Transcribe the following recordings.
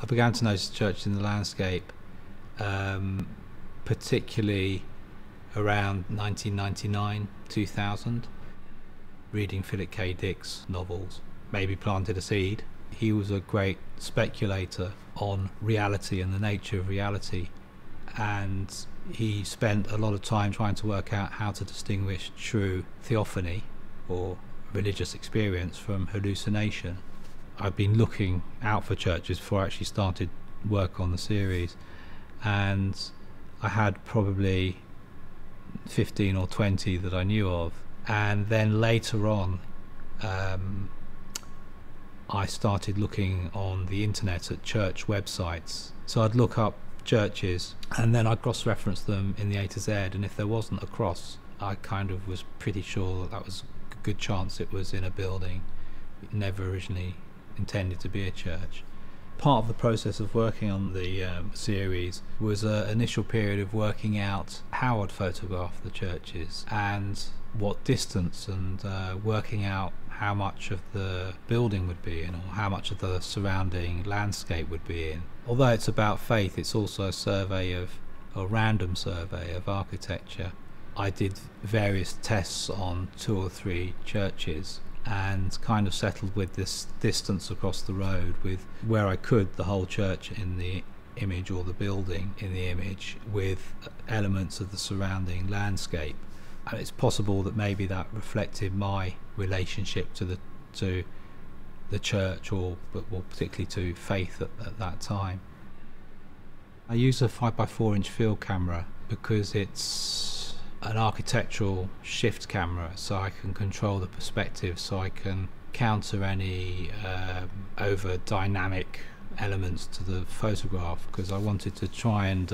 I began to notice churches in the landscape, particularly around 1999, 2000. Reading Philip K. Dick's novels maybe planted a seed. He was a great speculator on reality and the nature of reality, and he spent a lot of time trying to work out how to distinguish true theophany or religious experience from hallucination. I've been looking out for churches before I actually started work on the series, and I had probably 15 or 20 that I knew of. And then later on, I started looking on the internet at church websites. So I'd look up churches and then I'd cross-reference them in the A to Z, and if there wasn't a cross, I kind of was pretty sure that was a good chance it was in a building it never originally intended to be a church. Part of the process of working on the series was an initial period of working out how I'd photograph the churches and what distance, and working out how much of the building would be in or how much of the surrounding landscape would be in. Although it's about faith, it's also a random survey of architecture. I did various tests on 2 or 3 churches and kind of settled with this distance across the road, with where I could the whole church in the image or the building in the image with elements of the surrounding landscape. And it's possible that maybe that reflected my relationship to the church, or particularly to faith at that time. I use a 5x4 inch field camera because it's an architectural shift camera, so I can control the perspective, so I can counter any over dynamic elements to the photograph, because I wanted to try and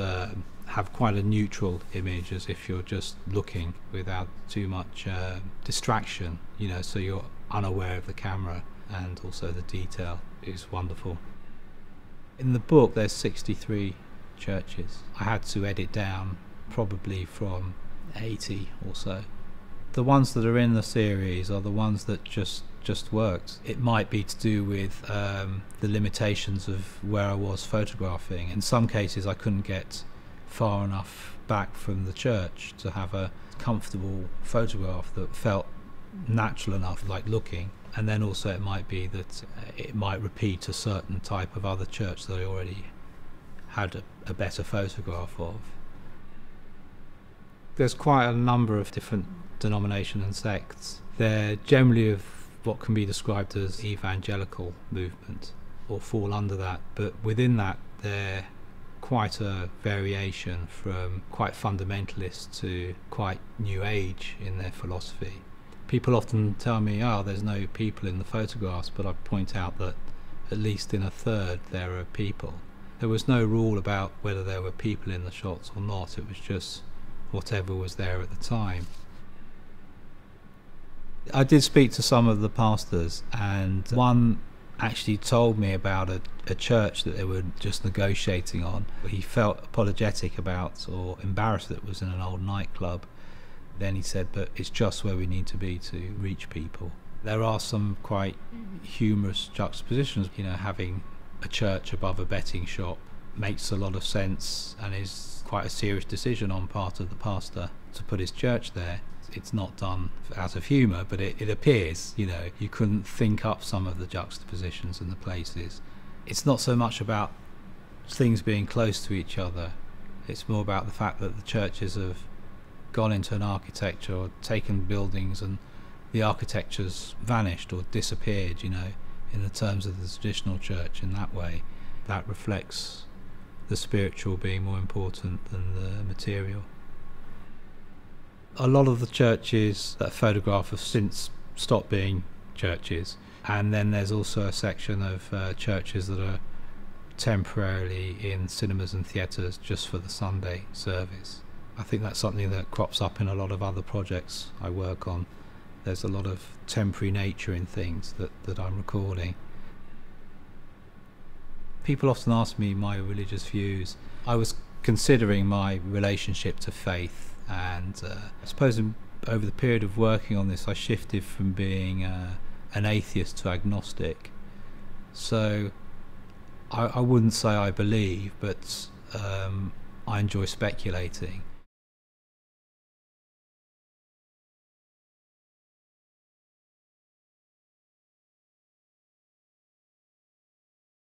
have quite a neutral image, as if you're just looking without too much distraction, so you're unaware of the camera, and also the detail is wonderful. In the book there's 63 churches. I had to edit down probably from 80 or so. The ones that are in the series are the ones that just worked. It might be to do with the limitations of where I was photographing. In some cases I couldn't get far enough back from the church to have a comfortable photograph that felt natural enough, like looking. And then also it might be that it might repeat a certain type of other church that I already had a better photograph of. There's quite a number of different denominations and sects. They're generally of what can be described as evangelical movement, or fall under that, but within that they're quite a variation from quite fundamentalist to quite new age in their philosophy. People often tell me, there's no people in the photographs, but I point out that at least in a third there are people. There was no rule about whether there were people in the shots or not, it was just whatever was there at the time. I did speak to some of the pastors, and one actually told me about a church that they were just negotiating on. He felt apologetic about, or embarrassed that it was in an old nightclub. Then he said, but it's just where we need to be to reach people. There are some quite humorous juxtapositions. Having a church above a betting shop makes a lot of sense and is quite a serious decision on part of the pastor to put his church there. It's not done out of humour, but it appears, you couldn't think up some of the juxtapositions and the places. It's not so much about things being close to each other, it's more about the fact that the churches have gone into an architecture or taken buildings and the architecture's vanished or disappeared, in the terms of the traditional church. In that way, that reflects the spiritual being more important than the material. A lot of the churches that photograph have since stopped being churches, and then there's also a section of churches that are temporarily in cinemas and theatres just for the Sunday service. I think that's something that crops up in a lot of other projects I work on. There's a lot of temporary nature in things that I'm recording. People often ask me my religious views. I was considering my relationship to faith, and I suppose over the period of working on this I shifted from being an atheist to agnostic. So I wouldn't say I believe, but I enjoy speculating.